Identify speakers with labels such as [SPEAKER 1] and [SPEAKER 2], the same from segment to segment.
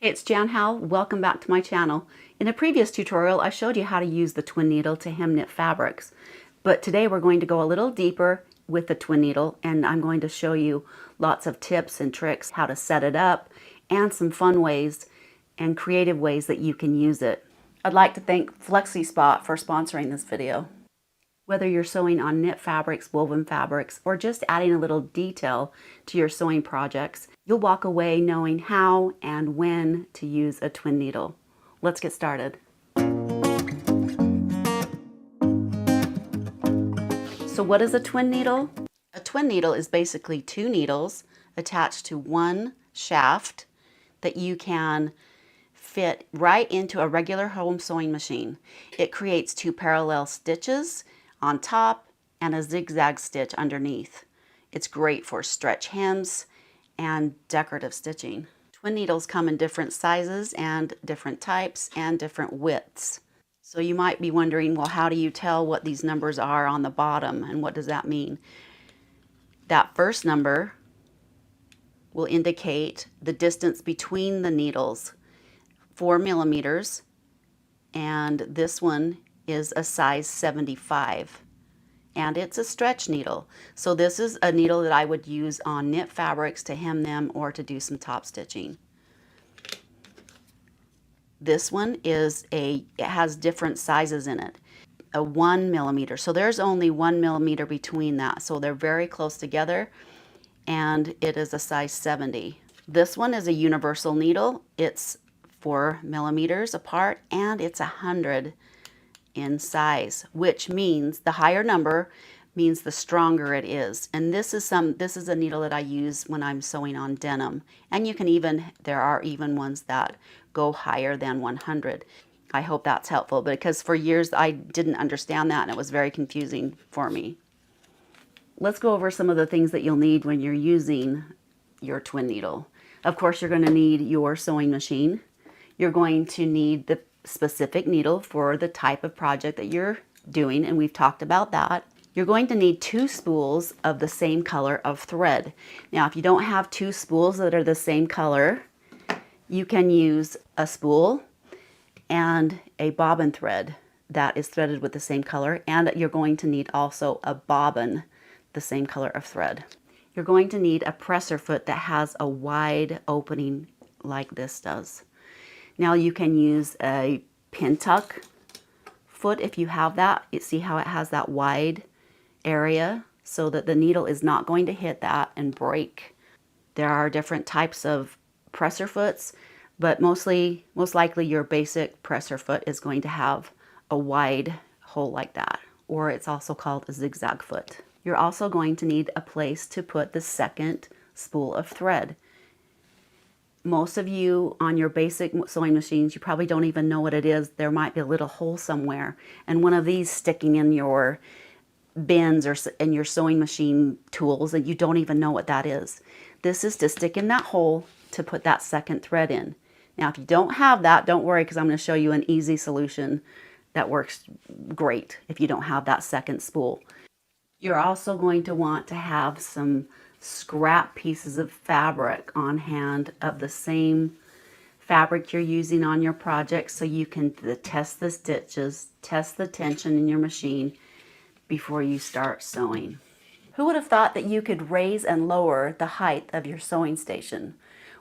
[SPEAKER 1] It's Jan Howell. Welcome back to my channel. In a previous tutorial, I showed you how to use the twin needle to hem knit fabrics. But today we're going to go a little deeper with the twin needle, and I'm going to show you lots of tips and tricks, how to set it up, and some fun ways and creative ways that you can use it. I'd like to thank FlexiSpot for sponsoring this video. Whether you're sewing on knit fabrics, woven fabrics, or just adding a little detail to your sewing projects, you'll walk away knowing how and when to use a twin needle. Let's get started. So what is a twin needle? A twin needle is basically two needles attached to one shaft that you can fit right into a regular home sewing machine. It creates two parallel stitches on top and a zigzag stitch underneath. It's great for stretch hems and decorative stitching. Twin needles come in different sizes and different types and different widths. So you might be wondering, well, how do you tell what these numbers are on the bottom and what does that mean? That first number will indicate the distance between the needles, 4 millimeters, and this one is a size 75, and it's a stretch needle. So this is a needle that I would use on knit fabrics to hem them or to do some top stitching. This one it has different sizes in it. A 1 millimeter, so there's only 1 millimeter between that, so they're very close together, and it is a size 70. This one is a universal needle. It's 4 millimeters apart, and it's 100 in size, which means the higher number means the stronger it is. And this is a needle that I use when I'm sewing on denim. And there are even ones that go higher than 100. I hope that's helpful, because for years I didn't understand that and it was very confusing for me. Let's go over some of the things that you'll need when you're using your twin needle. Of course, you're going to need your sewing machine. You're going to need the specific needle for the type of project that you're doing, and we've talked about that. You're going to need 2 spools of the same color of thread. Now, if you don't have 2 spools that are the same color, you can use a spool and a bobbin thread that is threaded with the same color, and you're going to need also a bobbin the same color of thread. You're going to need a presser foot that has a wide opening like this does. Now you can use a pintuck foot if you have that. You see how it has that wide area so that the needle is not going to hit that and break. There are different types of presser foots, but most likely your basic presser foot is going to have a wide hole like that, or it's also called a zigzag foot. You're also going to need a place to put the second spool of thread. Most of you on your basic sewing machines, you probably don't even know what it is. There might be a little hole somewhere, and one of these sticking in your bins or in your sewing machine tools, and you don't even know what that is. This is to stick in that hole to put that second thread in. Now, if you don't have that, don't worry, because I'm going to show you an easy solution that works great if you don't have that second spool. You're also going to want to have some scrap pieces of fabric on hand of the same fabric you're using on your project, so you can test the stitches, test the tension in your machine before you start sewing. Who would have thought that you could raise and lower the height of your sewing station?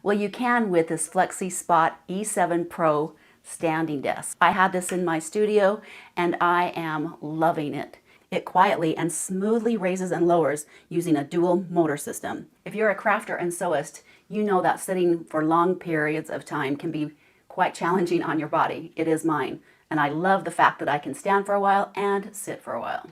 [SPEAKER 1] Well, you can with this FlexiSpot E7 Pro standing desk. I had this in my studio and I am loving it. It quietly and smoothly raises and lowers using a dual motor system. If you're a crafter and sewist, you know that sitting for long periods of time can be quite challenging on your body. It is mine, and I love the fact that I can stand for a while and sit for a while.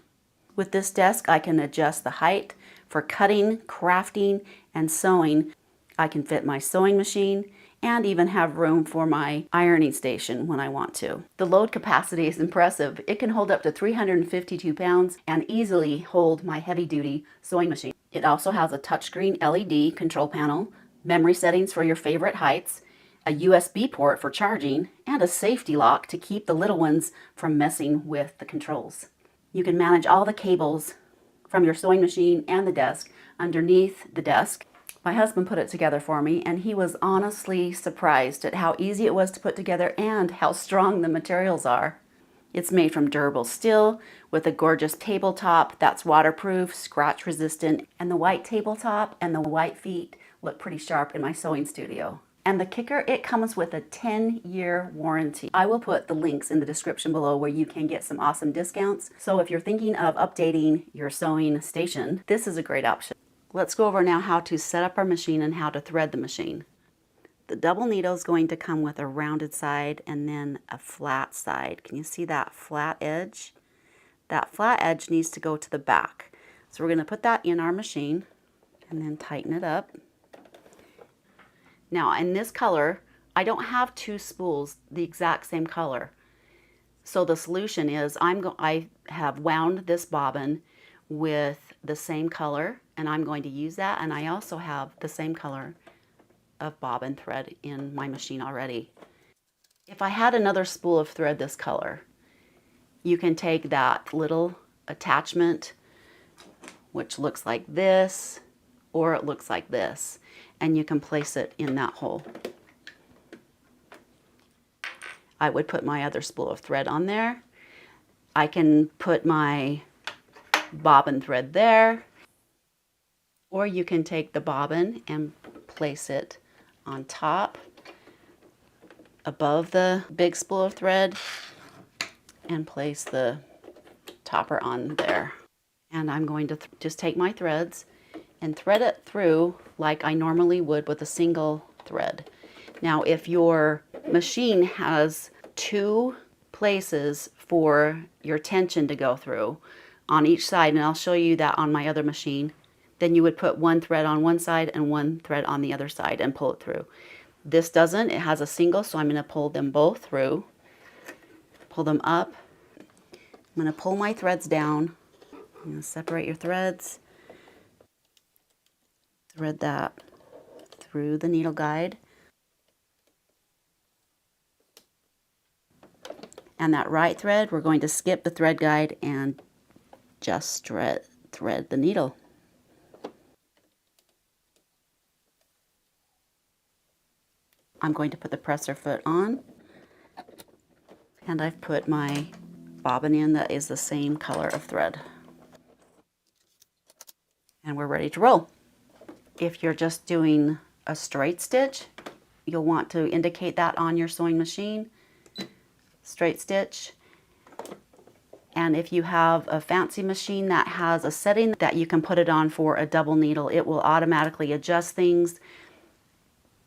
[SPEAKER 1] With this desk, I can adjust the height for cutting, crafting, and sewing. I can fit my sewing machine and even have room for my ironing station when I want to. The load capacity is impressive. It can hold up to 352 pounds and easily hold my heavy-duty sewing machine. It also has a touchscreen LED control panel, memory settings for your favorite heights, a USB port for charging, and a safety lock to keep the little ones from messing with the controls. You can manage all the cables from your sewing machine and the desk underneath the desk. My husband put it together for me, and he was honestly surprised at how easy it was to put together and how strong the materials are. It's made from durable steel with a gorgeous tabletop that's waterproof, scratch resistant, and the white tabletop and the white feet look pretty sharp in my sewing studio. And the kicker, it comes with a 10-year warranty. I will put the links in the description below where you can get some awesome discounts. So if you're thinking of updating your sewing station, this is a great option. Let's go over now how to set up our machine and how to thread the machine. The double needle is going to come with a rounded side and then a flat side. Can you see that flat edge? That flat edge needs to go to the back. So we're going to put that in our machine and then tighten it up. Now in this color, I don't have two spools the exact same color. So the solution is I have wound this bobbin with the same color, and I'm going to use that, and I also have the same color of bobbin thread in my machine already. If I had another spool of thread this color, you can take that little attachment, which looks like this, or it looks like this, and you can place it in that hole. I would put my other spool of thread on there. I can put my bobbin thread there, or you can take the bobbin and place it on top above the big spool of thread and place the topper on there. And I'm going to just take my threads and thread it through like I normally would with a single thread. Now if your machine has two places for your tension to go through on each side, and I'll show you that on my other machine, then you would put one thread on one side and one thread on the other side and pull it through. This doesn't, it has a single, so I'm going to pull them both through, pull them up. I'm going to pull my threads down. I'm going to separate your threads, thread that through the needle guide, and that right thread, we're going to skip the thread guide and just thread the needle. I'm going to put the presser foot on, and I've put my bobbin in that is the same color of thread. And we're ready to roll. If you're just doing a straight stitch, you'll want to indicate that on your sewing machine, straight stitch. And if you have a fancy machine that has a setting that you can put it on for a double needle, it will automatically adjust things.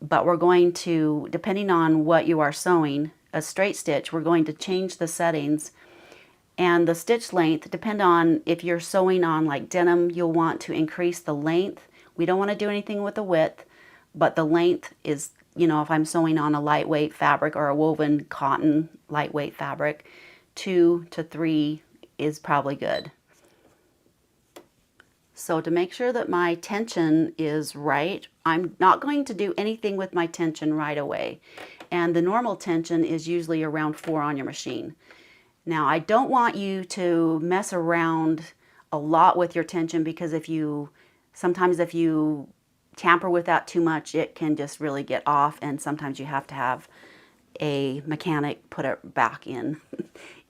[SPEAKER 1] But we're going to, depending on what you are sewing, a straight stitch, we're going to change the settings. And the stitch length, depend on if you're sewing on like denim, you'll want to increase the length. We don't want to do anything with the width, but the length is, you know, if I'm sewing on a lightweight fabric or a woven cotton lightweight fabric, 2 to 3 is probably good. So to make sure that my tension is right, I'm not going to do anything with my tension right away. And the normal tension is usually around 4 on your machine. Now I don't want you to mess around a lot with your tension, because sometimes if you tamper with that too much, it can just really get off, and sometimes you have to have a mechanic put it back in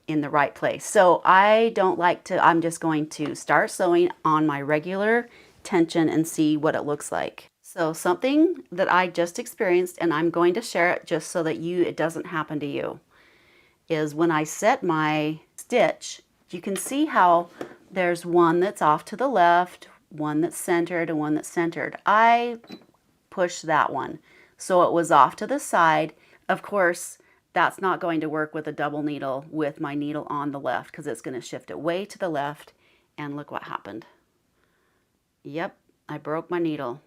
[SPEAKER 1] the right place. So I don't like to, I'm just going to start sewing on my regular tension and see what it looks like. So something that I just experienced, and I'm going to share it just so that it doesn't happen to you, is when I set my stitch, you can see how there's one that's off to the left, one that's centered, and one that's centered. I pushed that one, so it was off to the side. Of course, that's not going to work with a double needle with my needle on the left, because it's going to shift it way to the left, and look what happened. Yep, I broke my needle.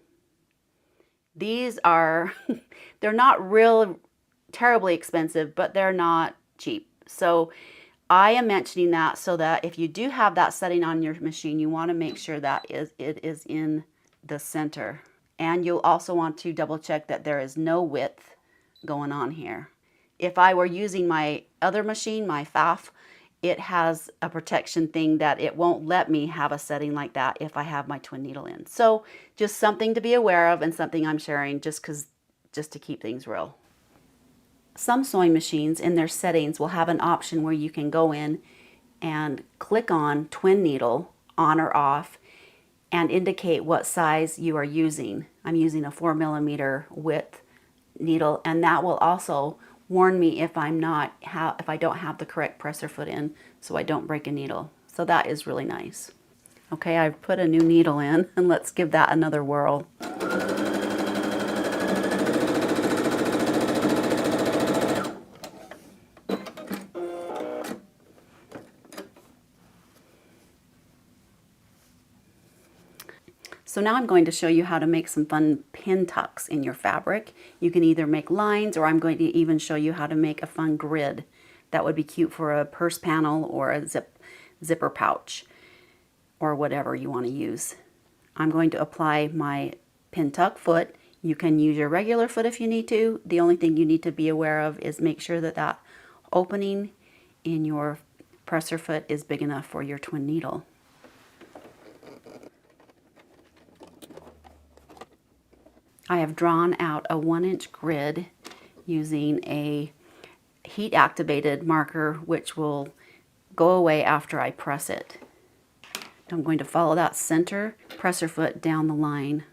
[SPEAKER 1] These are, they're not real terribly expensive, but they're not cheap. So I am mentioning that so that if you do have that setting on your machine, you want to make sure that it is in the center. And you'll also want to double check that there is no width going on here. If I were using my other machine, my FAF, it has a protection thing that it won't let me have a setting like that if I have my twin needle in. So just something to be aware of and something I'm sharing just to keep things real. Some sewing machines in their settings will have an option where you can go in and click on twin needle on or off and indicate what size you are using. I'm using a 4mm width needle, and that will also warn me if if I don't have the correct presser foot in, so I don't break a needle. So that is really nice. Okay, I've put a new needle in, and let's give that another whirl. So now I'm going to show you how to make some fun pin tucks in your fabric. You can either make lines, or I'm going to even show you how to make a fun grid. That would be cute for a purse panel or a zipper pouch or whatever you want to use. I'm going to apply my pin tuck foot. You can use your regular foot if you need to. The only thing you need to be aware of is make sure that that opening in your presser foot is big enough for your twin needle. I have drawn out a 1-inch grid using a heat activated marker, which will go away after I press it. I'm going to follow that center presser foot down the line.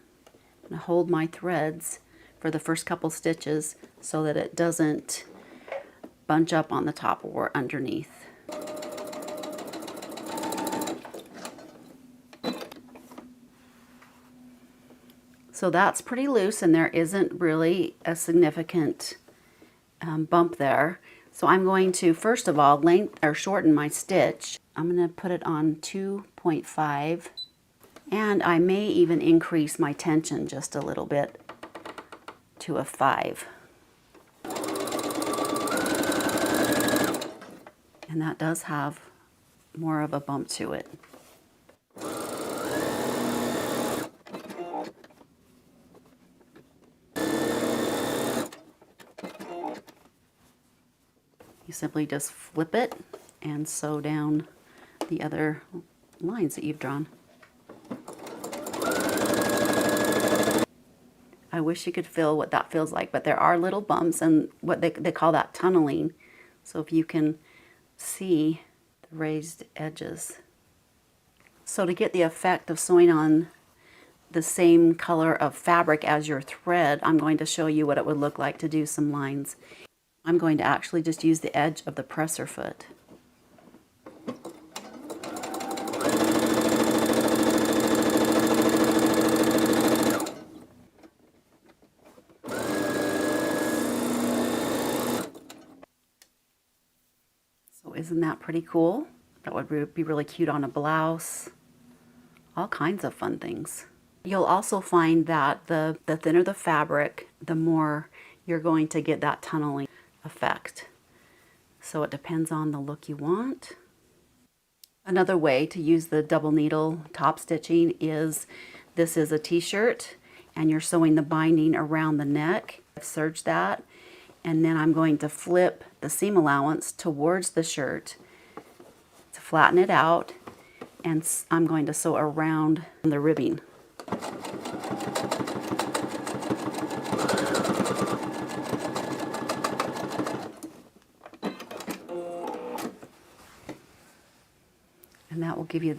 [SPEAKER 1] I'm going to hold my threads for the first couple stitches so that it doesn't bunch up on the top or underneath. So that's pretty loose, and there isn't really a significant bump there. So I'm going to, first of all, shorten my stitch. I'm going to put it on 2.5, and I may even increase my tension just a little bit to a 5. And that does have more of a bump to it. You simply just flip it and sew down the other lines that you've drawn. I wish you could feel what that feels like, but there are little bumps, and what they call that tunneling. So if you can see the raised edges. So to get the effect of sewing on the same color of fabric as your thread, I'm going to show you what it would look like to do some lines. I'm going to actually just use the edge of the presser foot. So isn't that pretty cool? That would be really cute on a blouse. All kinds of fun things. You'll also find that the thinner the fabric, the more you're going to get that tunneling effect. So it depends on the look you want. Another way to use the double needle top stitching is, this is a t-shirt and you're sewing the binding around the neck. I've serged that, and then I'm going to flip the seam allowance towards the shirt to flatten it out, and I'm going to sew around the ribbing. And that will give you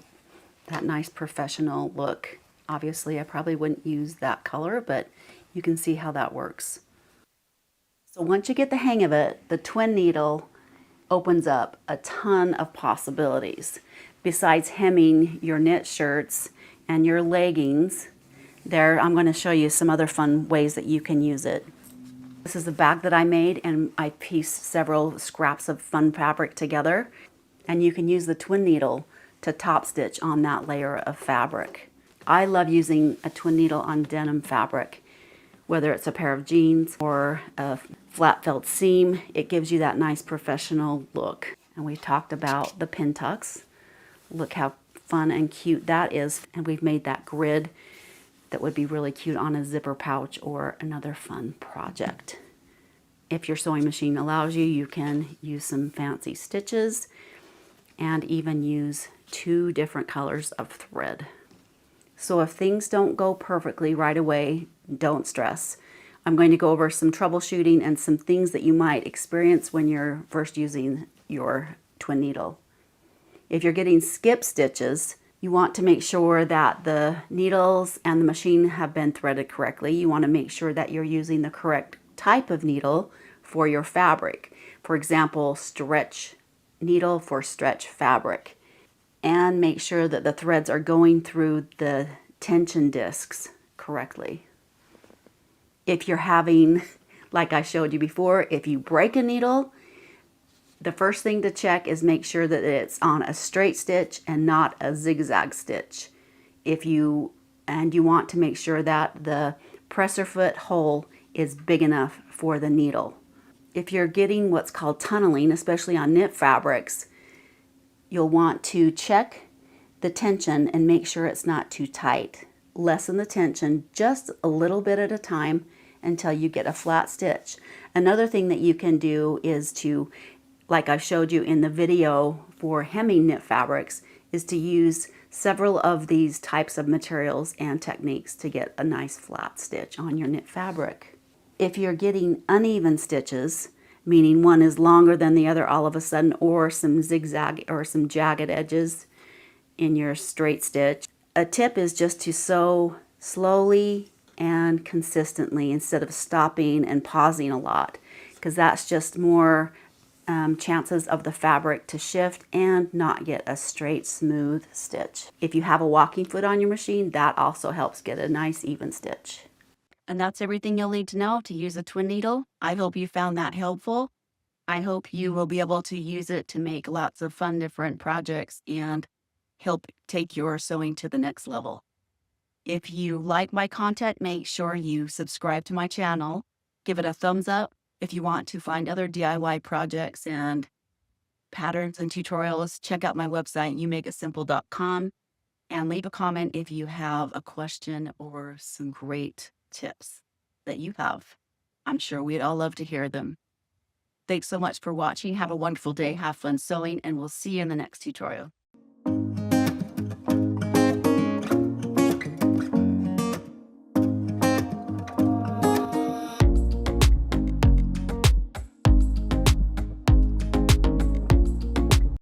[SPEAKER 1] that nice professional look. Obviously, I probably wouldn't use that color, but you can see how that works. So once you get the hang of it, the twin needle opens up a ton of possibilities. Besides hemming your knit shirts and your leggings, I'm going to show you some other fun ways that you can use it. This is the bag that I made, and I pieced several scraps of fun fabric together, and you can use the twin needle to top stitch on that layer of fabric. I love using a twin needle on denim fabric, whether it's a pair of jeans or a flat felt seam. It gives you that nice professional look. And we talked about the pin tucks. Look how fun and cute that is, and we've made that grid that would be really cute on a zipper pouch or another fun project. If your sewing machine allows you, you can use some fancy stitches. and even use 2 different colors of thread. So if things don't go perfectly right away, don't stress. I'm going to go over some troubleshooting and some things that you might experience when you're first using your twin needle. If you're getting skip stitches, you want to make sure that the needles and the machine have been threaded correctly. You want to make sure that you're using the correct type of needle for your fabric. For example, stretch needle for stretch fabric. And make sure that the threads are going through the tension discs correctly. If you're having, like I showed you before, if you break a needle, the first thing to check is make sure that it's on a straight stitch and not a zigzag stitch. You want to make sure that the presser foot hole is big enough for the needle. If you're getting what's called tunneling, especially on knit fabrics, you'll want to check the tension and make sure it's not too tight. Lessen the tension just a little bit at a time until you get a flat stitch. Another thing that you can do is to, like I showed you in the video for hemming knit fabrics, is to use several of these types of materials and techniques to get a nice flat stitch on your knit fabric. If you're getting uneven stitches, meaning one is longer than the other all of a sudden, or some zigzag or some jagged edges in your straight stitch, a tip is just to sew slowly and consistently instead of stopping and pausing a lot, because that's just more chances of the fabric to shift and not get a straight smooth stitch. If you have a walking foot on your machine, that also helps get a nice even stitch. And that's everything you'll need to know to use a twin needle. I hope you found that helpful. I hope you will be able to use it to make lots of fun different projects and help take your sewing to the next level. If you like my content, make sure you subscribe to my channel. Give it a thumbs up. If you want to find other DIY projects and patterns and tutorials, check out my website, youmakeitsimple.com, and leave a comment if you have a question or some great tips that you have. I'm sure we'd all love to hear them. Thanks so much for watching. Have a wonderful day. Have fun sewing, and we'll see you in the next tutorial.